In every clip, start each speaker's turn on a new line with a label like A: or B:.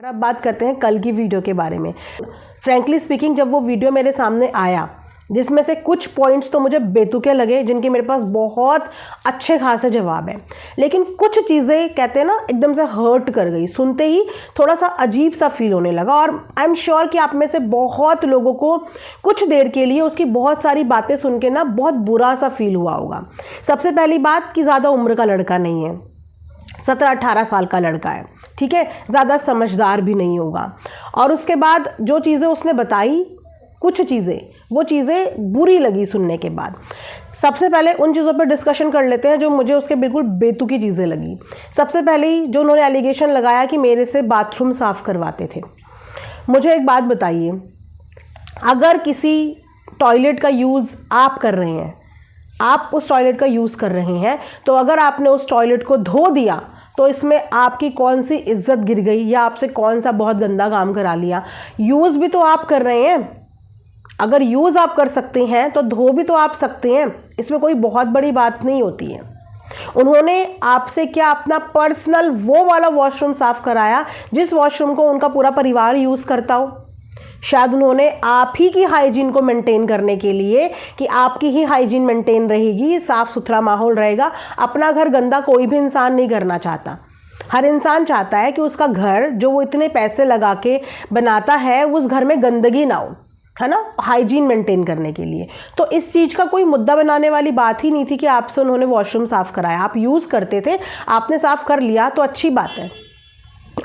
A: अब बात करते हैं कल की वीडियो के बारे में। फ्रैंकली स्पीकिंग, जब वो वीडियो मेरे सामने आया जिसमें से कुछ पॉइंट्स तो मुझे बेतुके लगे, जिनके मेरे पास बहुत अच्छे खासे जवाब हैं, लेकिन कुछ चीज़ें कहते हैं ना एकदम से हर्ट कर गई। सुनते ही थोड़ा सा अजीब सा फील होने लगा। और आई एम श्योर कि आप में से बहुत लोगों को कुछ देर के लिए उसकी बहुत सारी बातें सुन के ना बहुत बुरा सा फील हुआ होगा। सबसे पहली बात कि ज़्यादा उम्र का लड़का नहीं है, 17-18 साल का लड़का है, ठीक है, ज़्यादा समझदार भी नहीं होगा। और उसके बाद जो चीज़ें उसने बताई, कुछ चीज़ें, वो चीज़ें बुरी लगी सुनने के बाद। सबसे पहले उन चीज़ों पर डिस्कशन कर लेते हैं जो मुझे उसके बिल्कुल बेतुकी चीज़ें लगी। सबसे पहले ही जो उन्होंने एलिगेशन लगाया कि मेरे से बाथरूम साफ़ करवाते थे। मुझे एक बात बताइए, अगर किसी टॉयलेट का यूज़ आप कर रहे हैं, आप उस टॉयलेट का यूज़ कर रहे हैं, तो अगर आपने उस टॉयलेट को धो दिया तो इसमें आपकी कौन सी इज्जत गिर गई या आपसे कौन सा बहुत गंदा काम करा लिया? यूज़ भी तो आप कर रहे हैं। अगर यूज़ आप कर सकते हैं तो धो भी तो आप सकते हैं, इसमें कोई बहुत बड़ी बात नहीं होती है। उन्होंने आपसे क्या अपना पर्सनल वो वाला वॉशरूम साफ़ कराया जिस वॉशरूम को उनका पूरा परिवार यूज़ करता हो? शायद उन्होंने आप ही की हाइजीन को मेंटेन करने के लिए, कि आपकी ही हाइजीन मेंटेन रहेगी, साफ़ सुथरा माहौल रहेगा। अपना घर गंदा कोई भी इंसान नहीं करना चाहता। हर इंसान चाहता है कि उसका घर जो वो इतने पैसे लगा के बनाता है उस घर में गंदगी ना हो, है ना, हाइजीन मेंटेन करने के लिए। तो इस चीज़ का कोई मुद्दा बनाने वाली बात ही नहीं थी कि आपसे उन्होंने वॉशरूम साफ़ कराया। आप यूज़ करते थे, आपने साफ़ कर लिया तो अच्छी बात है।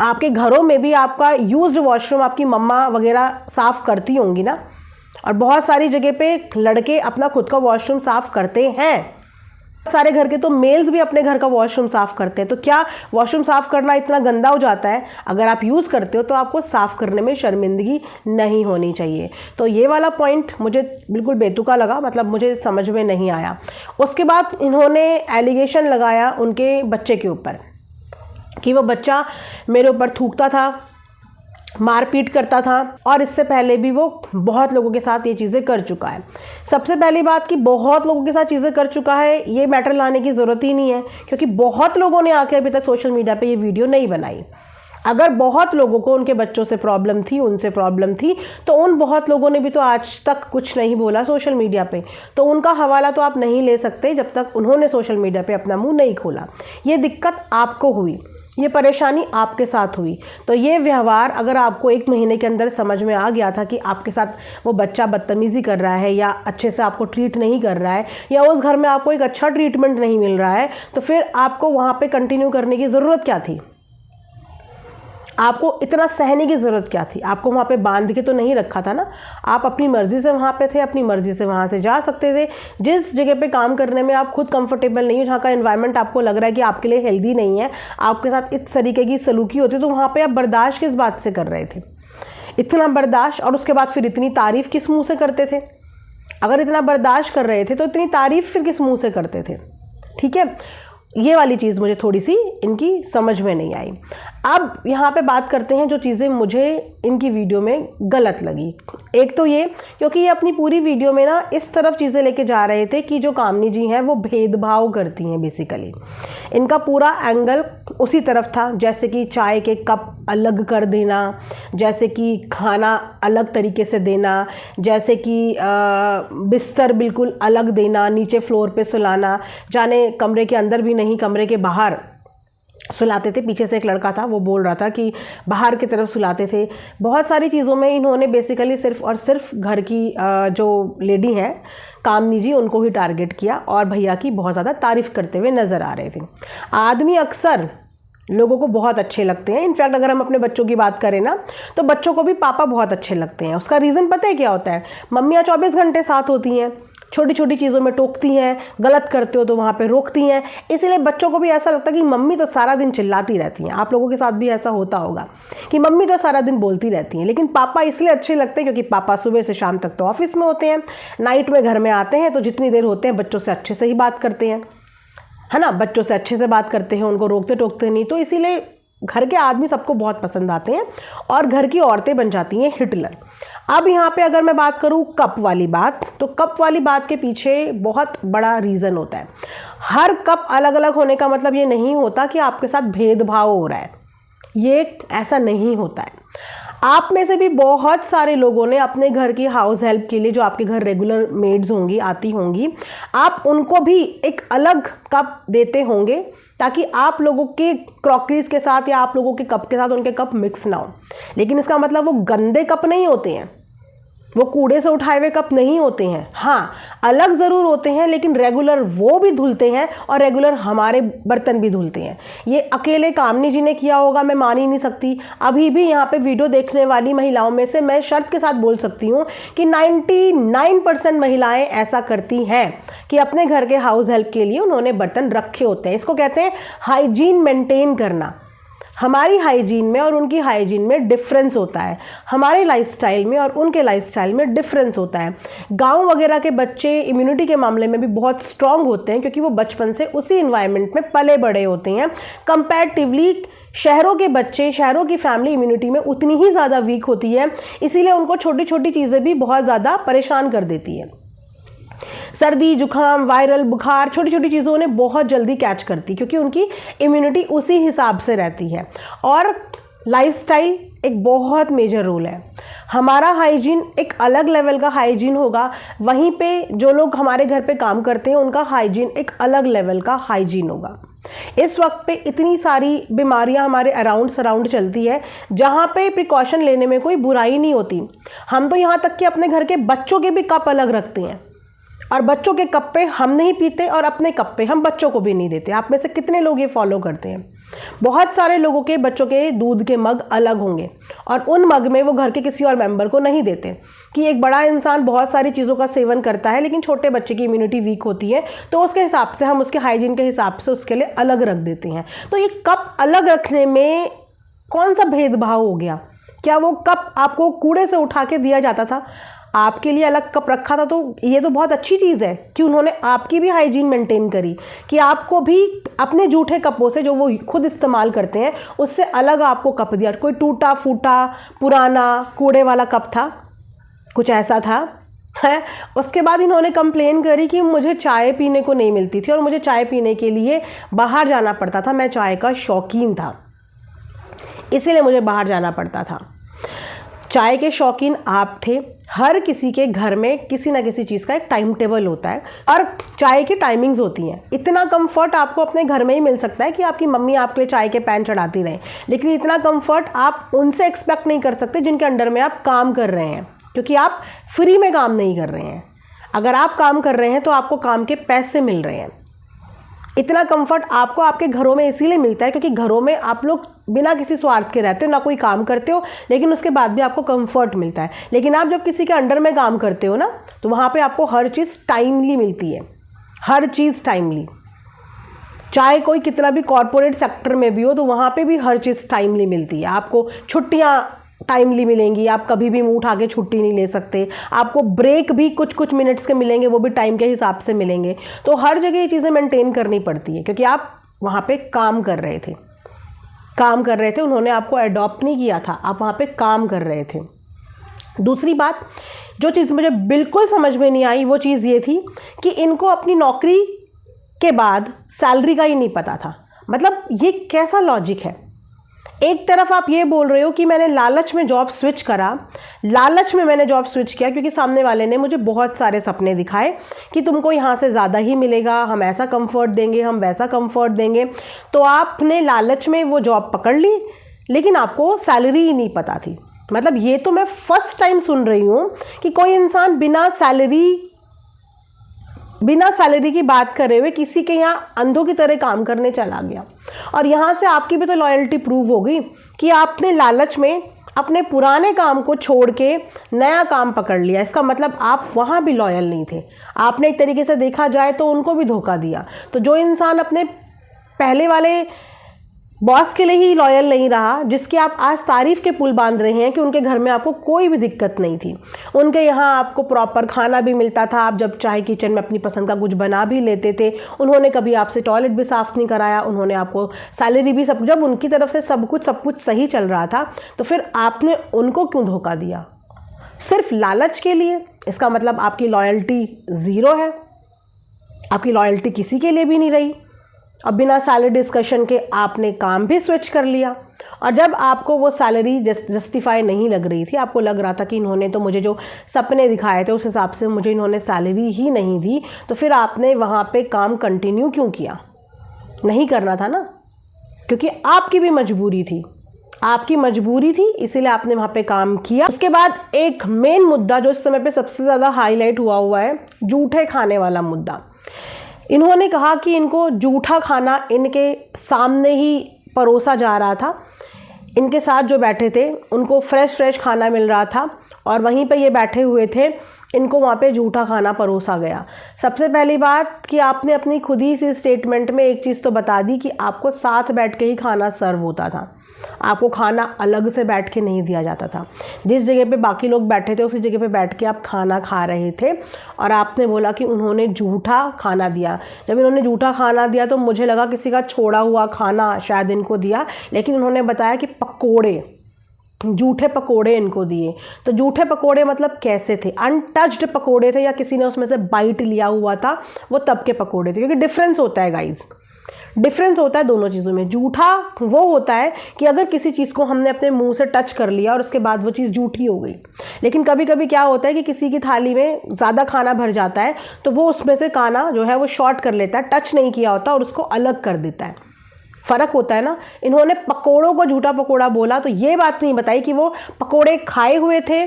A: आपके घरों में भी आपका यूज्ड वॉशरूम आपकी मम्मा वगैरह साफ़ करती होंगी ना, और बहुत सारी जगह पे लड़के अपना खुद का वॉशरूम साफ़ करते हैं। सारे घर के तो मेल्स भी अपने घर का वॉशरूम साफ़ करते हैं। तो क्या वॉशरूम साफ़ करना इतना गंदा हो जाता है? अगर आप यूज़ करते हो तो आपको साफ़ करने में शर्मिंदगी नहीं होनी चाहिए। तो ये वाला पॉइंट मुझे बिल्कुल बेतुका लगा, मतलब मुझे समझ में नहीं आया। उसके बाद इन्होंने एलिगेशन लगाया उनके बच्चे के ऊपर कि वो बच्चा मेरे ऊपर थूकता था, मारपीट करता था, और इससे पहले भी वो बहुत लोगों के साथ ये चीज़ें कर चुका है। सबसे पहली बात कि बहुत लोगों के साथ चीज़ें कर चुका है, ये मैटर लाने की ज़रूरत ही नहीं है, क्योंकि बहुत लोगों ने आके अभी तक सोशल मीडिया पे ये वीडियो नहीं बनाई। अगर बहुत लोगों को उनके बच्चों से प्रॉब्लम थी, उनसे प्रॉब्लम थी, तो उन बहुत लोगों ने भी तो आज तक कुछ नहीं बोला सोशल मीडिया पे। तो उनका हवाला तो आप नहीं ले सकते जब तक उन्होंने सोशल मीडिया पे अपना मुंह नहीं खोला। ये दिक्कत आपको हुई, ये परेशानी आपके साथ हुई। तो ये व्यवहार अगर आपको 1 महीने के अंदर समझ में आ गया था कि आपके साथ वो बच्चा बदतमीज़ी कर रहा है, या अच्छे से आपको ट्रीट नहीं कर रहा है, या उस घर में आपको एक अच्छा ट्रीटमेंट नहीं मिल रहा है, तो फिर आपको वहाँ पे कंटिन्यू करने की ज़रूरत क्या थी? आपको इतना सहने की ज़रूरत क्या थी? आपको वहाँ पे बांध के तो नहीं रखा था ना। आप अपनी मर्ज़ी से वहाँ पे थे, अपनी मर्ज़ी से वहाँ से जा सकते थे। जिस जगह पे काम करने में आप खुद कंफर्टेबल नहीं हो, जहाँ का एनवायरनमेंट आपको लग रहा है कि आपके लिए हेल्दी नहीं है, आपके साथ इस तरीके की सलूकी होती, तो वहाँ पर आप बर्दाश्त किस बात से कर रहे थे? इतना बर्दाश्त, और उसके बाद फिर इतनी तारीफ़ किस मुँह से करते थे? अगर इतना बर्दाश्त कर रहे थे तो इतनी तारीफ़ फिर किस मुँह से करते थे? ठीक है, ये वाली चीज़ मुझे थोड़ी सी इनकी समझ में नहीं आई। अब यहाँ पे बात करते हैं जो चीज़ें मुझे इनकी वीडियो में गलत लगी। एक तो ये, क्योंकि ये अपनी पूरी वीडियो में ना इस तरफ चीज़ें लेके जा रहे थे कि जो कामनी जी हैं वो भेदभाव करती हैं। बेसिकली इनका पूरा एंगल उसी तरफ था, जैसे कि चाय के कप अलग कर देना, जैसे कि खाना अलग तरीके से देना, जैसे कि बिस्तर बिल्कुल अलग देना, नीचे फ्लोर पे सुलाना, जाने कमरे के अंदर भी नहीं कमरे के बाहर सुलाते थे। पीछे से एक लड़का था, वो बोल रहा था कि बाहर की तरफ सुलाते थे। बहुत सारी चीज़ों में इन्होंने बेसिकली सिर्फ और सिर्फ घर की जो लेडी हैं कामनी जी, उनको ही टारगेट किया, और भैया की बहुत ज़्यादा तारीफ़ करते हुए नज़र आ रहे थे। आदमी अक्सर लोगों को बहुत अच्छे लगते हैं। इनफैक्ट अगर हम अपने बच्चों की बात करें ना, तो बच्चों को भी पापा बहुत अच्छे लगते हैं। उसका रीज़न पता है क्या होता है? मम्मियाँ 24 घंटे साथ होती हैं, छोटी छोटी चीज़ों में टोकती हैं, गलत करते हो तो वहाँ पे रोकती हैं, इसीलिए बच्चों को भी ऐसा लगता है कि मम्मी तो सारा दिन चिल्लाती रहती हैं। आप लोगों के साथ भी ऐसा होता होगा कि मम्मी तो सारा दिन बोलती रहती हैं, लेकिन पापा इसलिए अच्छे लगते हैं क्योंकि पापा सुबह से शाम तक तो ऑफिस में होते हैं, नाइट में घर में आते हैं, तो जितनी देर होते हैं बच्चों से अच्छे से ही बात करते हैं, है ना, बच्चों से अच्छे से बात करते हैं, उनको रोकते टोकते नहीं। तो इसीलिए घर के आदमी सबको बहुत पसंद आते हैं और घर की औरतें बन जाती हैं हिटलर। अब यहाँ पे अगर मैं बात करूँ कप वाली बात, तो कप वाली बात के पीछे बहुत बड़ा रीज़न होता है। हर कप अलग अलग होने का मतलब ये नहीं होता कि आपके साथ भेदभाव हो रहा है। ये ऐसा नहीं होता है। आप में से भी बहुत सारे लोगों ने अपने घर की हाउस हेल्प के लिए, जो आपके घर रेगुलर मेड्स होंगी, आती होंगी, आप उनको भी एक अलग कप देते होंगे ताकि आप लोगों के क्रॉकरीज के साथ या आप लोगों के कप के साथ उनके कप मिक्स ना हो। लेकिन इसका मतलब वो गंदे कप नहीं होते हैं, वो कूड़े से उठाए हुए कप नहीं होते हैं। हाँ, अलग ज़रूर होते हैं, लेकिन रेगुलर वो भी धुलते हैं और रेगुलर हमारे बर्तन भी धुलते हैं। ये अकेले कामनी जी ने किया होगा मैं मान ही नहीं सकती। अभी भी यहाँ पे वीडियो देखने वाली महिलाओं में से मैं शर्त के साथ बोल सकती हूँ कि 99% महिलाएं ऐसा करती हैं कि अपने घर के हाउस हेल्प के लिए उन्होंने बर्तन रखे होते हैं। इसको कहते हैं हाइजीन मेंटेन करना। हमारी हाइजीन में और उनकी हाइजीन में डिफरेंस होता है, हमारे लाइफस्टाइल में और उनके लाइफस्टाइल में डिफरेंस होता है। गांव वगैरह के बच्चे इम्यूनिटी के मामले में भी बहुत स्ट्रांग होते हैं क्योंकि वो बचपन से उसी इन्वायरमेंट में पले बड़े होते हैं। कंपैरेटिवली शहरों के बच्चे, शहरों की फैमिली इम्यूनिटी में उतनी ही ज़्यादा वीक होती है, इसीलिए उनको छोटी छोटी चीज़ें भी बहुत ज़्यादा परेशान कर देती है। सर्दी, जुकाम, वायरल बुखार, छोटी छोटी चीज़ों उन्हें बहुत जल्दी कैच करती क्योंकि उनकी इम्यूनिटी उसी हिसाब से रहती है। और लाइफस्टाइल एक बहुत मेजर रोल है। हमारा हाइजीन एक अलग लेवल का हाइजीन होगा, वहीं पे जो लोग हमारे घर पे काम करते हैं उनका हाइजीन एक अलग लेवल का हाइजीन होगा। इस वक्त पे इतनी सारी बीमारियां हमारे अराउंड सराउंड चलती है जहाँ पे प्रिकॉशन लेने में कोई बुराई नहीं होती। हम तो यहाँ तक कि अपने घर के बच्चों के भी कप अलग रखते हैं और बच्चों के कप पे हम नहीं पीते और अपने कप पे हम बच्चों को भी नहीं देते। आप में से कितने लोग ये फॉलो करते हैं? बहुत सारे लोगों के बच्चों के दूध के मग अलग होंगे और उन मग में वो घर के किसी और मेंबर को नहीं देते। कि एक बड़ा इंसान बहुत सारी चीज़ों का सेवन करता है लेकिन छोटे बच्चे की इम्यूनिटी वीक होती है तो उसके हिसाब से हम उसके हाइजीन के हिसाब से उसके लिए अलग रख देते हैं। तो ये कप अलग रखने में कौन सा भेदभाव हो गया? क्या वो कप आपको कूड़े से उठा के दिया जाता था? आपके लिए अलग कप रखा था, तो ये तो बहुत अच्छी चीज़ है कि उन्होंने आपकी भी हाइजीन मेंटेन करी कि आपको भी अपने जूठे कपों से जो वो खुद इस्तेमाल करते हैं उससे अलग आपको कप दिया। कोई टूटा फूटा पुराना कूड़े वाला कप था, कुछ ऐसा था है। उसके बाद इन्होंने कंप्लेन करी कि मुझे चाय पीने को नहीं मिलती थी और मुझे चाय पीने के लिए बाहर जाना पड़ता था। मैं चाय का शौकीन था, इसीलिए मुझे बाहर जाना पड़ता था। चाय के शौकीन आप थे। हर किसी के घर में किसी ना किसी चीज़ का एक टाइम टेबल होता है और चाय की टाइमिंग्स होती हैं। इतना कंफर्ट आपको अपने घर में ही मिल सकता है कि आपकी मम्मी आपके लिए चाय के पैन चढ़ाती रहे, लेकिन इतना कंफर्ट आप उनसे एक्सपेक्ट नहीं कर सकते जिनके अंडर में आप काम कर रहे हैं, क्योंकि आप फ्री में काम नहीं कर रहे हैं। अगर आप काम कर रहे हैं तो आपको काम के पैसे मिल रहे हैं। इतना कंफर्ट आपको आपके घरों में इसीलिए मिलता है क्योंकि घरों में आप लोग बिना किसी स्वार्थ के रहते हो, ना कोई काम करते हो, लेकिन उसके बाद भी आपको कंफर्ट मिलता है। लेकिन आप जब किसी के अंडर में काम करते हो ना, तो वहाँ पे आपको हर चीज़ टाइमली मिलती है, हर चीज़ टाइमली। चाहे कोई कितना भी कॉरपोरेट सेक्टर में भी हो तो वहाँ पे भी हर चीज़ टाइमली मिलती है। आपको छुट्टियाँ टाइमली मिलेंगी, आप कभी भी मुंह उठा के छुट्टी नहीं ले सकते। आपको ब्रेक भी कुछ कुछ मिनट्स के मिलेंगे, वो भी टाइम के हिसाब से मिलेंगे। तो हर जगह ये चीज़ें मेंटेन करनी पड़ती है क्योंकि आप वहाँ पे काम कर रहे थे, उन्होंने आपको अडॉप्ट नहीं किया था, आप वहाँ पे काम कर रहे थे। दूसरी बात, जो चीज़ मुझे बिल्कुल समझ में नहीं आई वो चीज़ ये थी कि इनको अपनी नौकरी के बाद सैलरी का ही नहीं पता था। मतलब ये कैसा लॉजिक है? एक तरफ आप ये बोल रहे हो कि मैंने लालच में जॉब स्विच करा, लालच में मैंने जॉब स्विच किया क्योंकि सामने वाले ने मुझे बहुत सारे सपने दिखाए कि तुमको यहाँ से ज़्यादा ही मिलेगा, हम ऐसा कंफर्ट देंगे, हम वैसा कंफर्ट देंगे। तो आपने लालच में वो जॉब पकड़ ली, लेकिन आपको सैलरी ही नहीं पता थी। मतलब ये तो मैं फर्स्ट टाइम सुन रही हूँ कि कोई इंसान बिना सैलरी की बात करे हुए किसी के यहाँ अंधों की तरह काम करने चला गया। और यहाँ से आपकी भी तो लॉयल्टी प्रूव हो गई कि आपने लालच में अपने पुराने काम को छोड़ के नया काम पकड़ लिया। इसका मतलब आप वहाँ भी लॉयल नहीं थे, आपने एक तरीके से देखा जाए तो उनको भी धोखा दिया। तो जो इंसान अपने पहले वाले बॉस के लिए ही लॉयल नहीं रहा, जिसकी आप आज तारीफ़ के पुल बांध रहे हैं कि उनके घर में आपको कोई भी दिक्कत नहीं थी, उनके यहाँ आपको प्रॉपर खाना भी मिलता था, आप जब चाहे किचन में अपनी पसंद का कुछ बना भी लेते थे, उन्होंने कभी आपसे टॉयलेट भी साफ़ नहीं कराया, उन्होंने आपको सैलरी भी सब, जब उनकी तरफ से सब कुछ सही चल रहा था, तो फिर आपने उनको क्यों धोखा दिया? सिर्फ लालच के लिए? इसका मतलब आपकी लॉयल्टी ज़ीरो है, आपकी लॉयल्टी किसी के लिए भी नहीं रही। अब बिना सैलरी डिस्कशन के आपने काम भी स्विच कर लिया और जब आपको वो सैलरी जस्टिफाई नहीं लग रही थी, आपको लग रहा था कि इन्होंने तो मुझे जो सपने दिखाए थे उस हिसाब से मुझे इन्होंने सैलरी ही नहीं दी, तो फिर आपने वहाँ पे काम कंटिन्यू क्यों किया? नहीं करना था ना, क्योंकि आपकी भी मजबूरी थी, आपकी मजबूरी थी, इसीलिए आपने वहाँ पे काम किया। उसके बाद एक मेन मुद्दा जो इस समय पे सबसे ज़्यादा हाईलाइट हुआ है, जूठे खाने वाला मुद्दा। इन्होंने कहा कि इनको जूठा खाना इनके सामने ही परोसा जा रहा था, इनके साथ जो बैठे थे उनको फ्रेश खाना मिल रहा था और वहीं पे ये बैठे हुए थे, इनको वहाँ पे जूठा खाना परोसा गया। सबसे पहली बात कि आपने अपनी खुद ही सी स्टेटमेंट में एक चीज़ तो बता दी कि आपको साथ बैठ के ही खाना सर्व होता था, आपको खाना अलग से बैठ के नहीं दिया जाता था। जिस जगह पे बाकी लोग बैठे थे उसी जगह पे बैठ के आप खाना खा रहे थे और आपने बोला कि उन्होंने जूठा खाना दिया। जब इन्होंने जूठा खाना दिया तो मुझे लगा किसी का छोड़ा हुआ खाना शायद इनको दिया, लेकिन उन्होंने बताया कि पकोड़े, जूठे पकोड़े इनको दिए। तो जूठे पकोड़े मतलब कैसे थे? अनटच्ड पकोड़े थे या किसी ने उसमें से बाइट लिया हुआ था, वो तब के पकोड़े थे? क्योंकि डिफरेंस होता है गाइज, डिफरेंस होता है दोनों चीज़ों में। जूठा वो होता है कि अगर किसी चीज़ को हमने अपने मुंह से टच कर लिया और उसके बाद वो चीज़ जूठी हो गई। लेकिन कभी कभी क्या होता है कि किसी की थाली में ज़्यादा खाना भर जाता है तो वो उसमें से खाना जो है वो शॉर्ट कर लेता है, टच नहीं किया होता और उसको अलग कर देता है। फ़र्क होता है ना। इन्होंने पकोड़ों को जूठा पकोड़ा बोला तो ये बात नहीं बताई कि वो पकोड़े खाए हुए थे,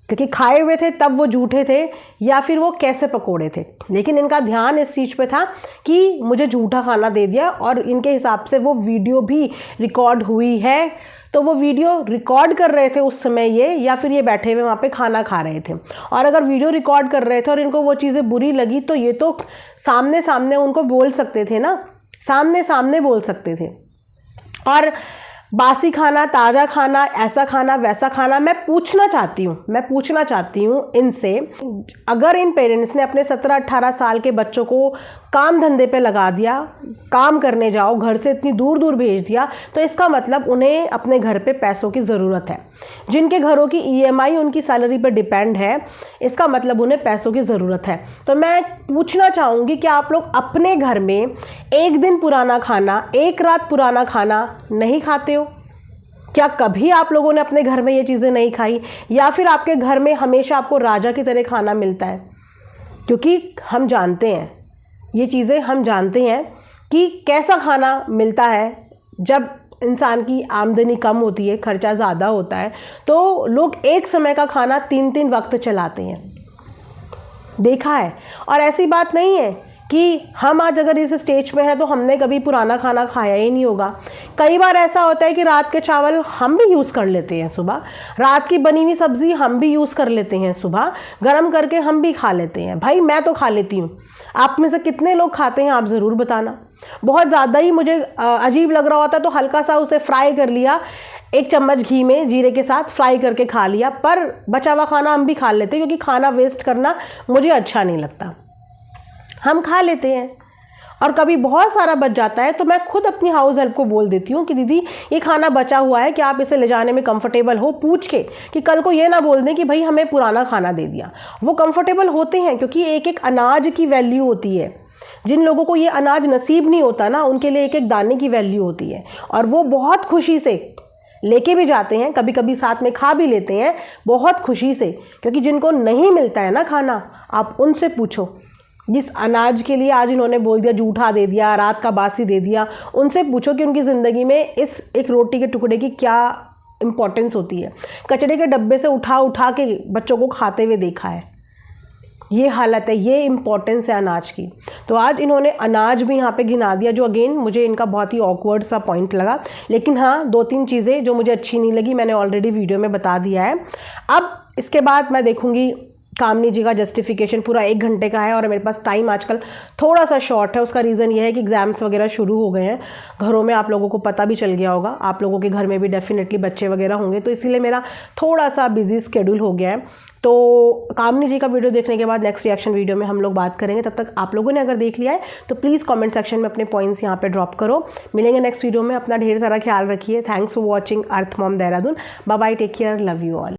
A: क्योंकि खाए हुए थे तब वो जूठे थे, या फिर वो कैसे पकोड़े थे। लेकिन इनका ध्यान इस चीज़ पे था कि मुझे जूठा खाना दे दिया और इनके हिसाब से वो वीडियो भी रिकॉर्ड हुई है। तो वो वीडियो रिकॉर्ड कर रहे थे उस समय ये, या फिर ये बैठे हुए वहाँ पे खाना खा रहे थे। और अगर वीडियो रिकॉर्ड कर रहे थे और इनको वो चीज़ें बुरी लगी तो ये तो सामने सामने उनको बोल सकते थे ना, सामने सामने बोल सकते थे। और बासी खाना, ताज़ा खाना, ऐसा खाना, वैसा खाना, मैं पूछना चाहती हूँ इनसे, अगर इन पेरेंट्स ने अपने 17-18 साल के बच्चों को काम धंधे पे लगा दिया, काम करने जाओ, घर से इतनी दूर दूर भेज दिया, तो इसका मतलब उन्हें अपने घर पे पैसों की ज़रूरत है। जिनके घरों की EMI उनकी सैलरी पर डिपेंड है, इसका मतलब उन्हें पैसों की ज़रूरत है। तो मैं पूछना चाहूँगी कि आप लोग अपने घर में एक दिन पुराना खाना, एक रात पुराना खाना नहीं खाते हो? क्या कभी आप लोगों ने अपने घर में ये चीज़ें नहीं खाई? या फिर आपके घर में हमेशा आपको राजा की तरह खाना मिलता है? क्योंकि हम जानते हैं ये चीज़ें, हम जानते हैं कि कैसा खाना मिलता है। जब इंसान की आमदनी कम होती है, खर्चा ज़्यादा होता है, तो लोग एक समय का खाना 3-3 वक्त चलाते हैं, देखा है। और ऐसी बात नहीं है कि हम आज अगर इस स्टेज पे हैं तो हमने कभी पुराना खाना खाया ही नहीं होगा। कई बार ऐसा होता है कि रात के चावल हम भी यूज़ कर लेते हैं सुबह, रात की बनी हुई सब्ज़ी हम भी यूज़ कर लेते हैं सुबह, गरम करके हम भी खा लेते हैं। भाई मैं तो खा लेती हूँ, आप में से कितने लोग खाते हैं आप ज़रूर बताना। बहुत ज़्यादा ही मुझे अजीब लग रहा होता तो हल्का सा उसे फ्राई कर लिया, 1 चम्मच घी में जीरे के साथ फ्राई करके खा लिया, पर बचा हुआ खाना हम भी खा लेते हैं, क्योंकि खाना वेस्ट करना मुझे अच्छा नहीं लगता। हम खा लेते हैं और कभी बहुत सारा बच जाता है तो मैं खुद अपनी हाउस हेल्प को बोल देती हूँ कि दीदी ये खाना बचा हुआ है, कि आप इसे ले जाने में कंफर्टेबल हो, पूछ के, कि कल को ये ना बोल दें कि भाई हमें पुराना खाना दे दिया। वो कंफर्टेबल होते हैं क्योंकि एक एक अनाज की वैल्यू होती है। जिन लोगों को ये अनाज नसीब नहीं होता ना, उनके लिए एक एक दाने की वैल्यू होती है और वो बहुत खुशी से लेके भी जाते हैं, कभी कभी साथ में खा भी लेते हैं बहुत खुशी से। क्योंकि जिनको नहीं मिलता है ना खाना, आप उनसे पूछो, जिस अनाज के लिए आज इन्होंने बोल दिया जूठा दे दिया, रात का बासी दे दिया, उनसे पूछो कि उनकी ज़िंदगी में इस एक रोटी के टुकड़े की क्या इम्पोर्टेंस होती है। कचड़े के डब्बे से उठा उठा के बच्चों को खाते हुए देखा है। ये हालत है, ये इम्पोर्टेंस है अनाज की। तो आज इन्होंने अनाज भी यहाँ पे गिना दिया, जो अगेन मुझे इनका बहुत ही ऑकवर्ड सा पॉइंट लगा। लेकिन हाँ, 2-3 चीज़ें जो मुझे अच्छी नहीं लगी मैंने ऑलरेडी वीडियो में बता दिया है। अब इसके बाद मैं देखूँगी कामनी जी का जस्टिफिकेशन, पूरा 1 घंटे का है और मेरे पास टाइम आजकल थोड़ा सा शॉर्ट है। उसका रीज़न ये है कि एग्ज़ाम्स वगैरह शुरू हो गए हैं, घरों में आप लोगों को पता भी चल गया होगा, आप लोगों के घर में भी डेफिनेटली बच्चे वगैरह होंगे, तो इसीलिए मेरा थोड़ा सा बिजी स्केड्यूल हो गया है। तो कामनी जी का वीडियो देखने के बाद नेक्स्ट रिएक्शन वीडियो में हम लोग बात करेंगे। तब तक आप लोगों ने अगर देख लिया है तो प्लीज़ कमेंट सेक्शन में अपने पॉइंट्स यहाँ पे ड्रॉप करो। मिलेंगे नेक्स्ट वीडियो में, अपना ढेर सारा ख्याल रखिए। Thanks for watching Earth Mom Dehradun. Bye bye, take care, love you all.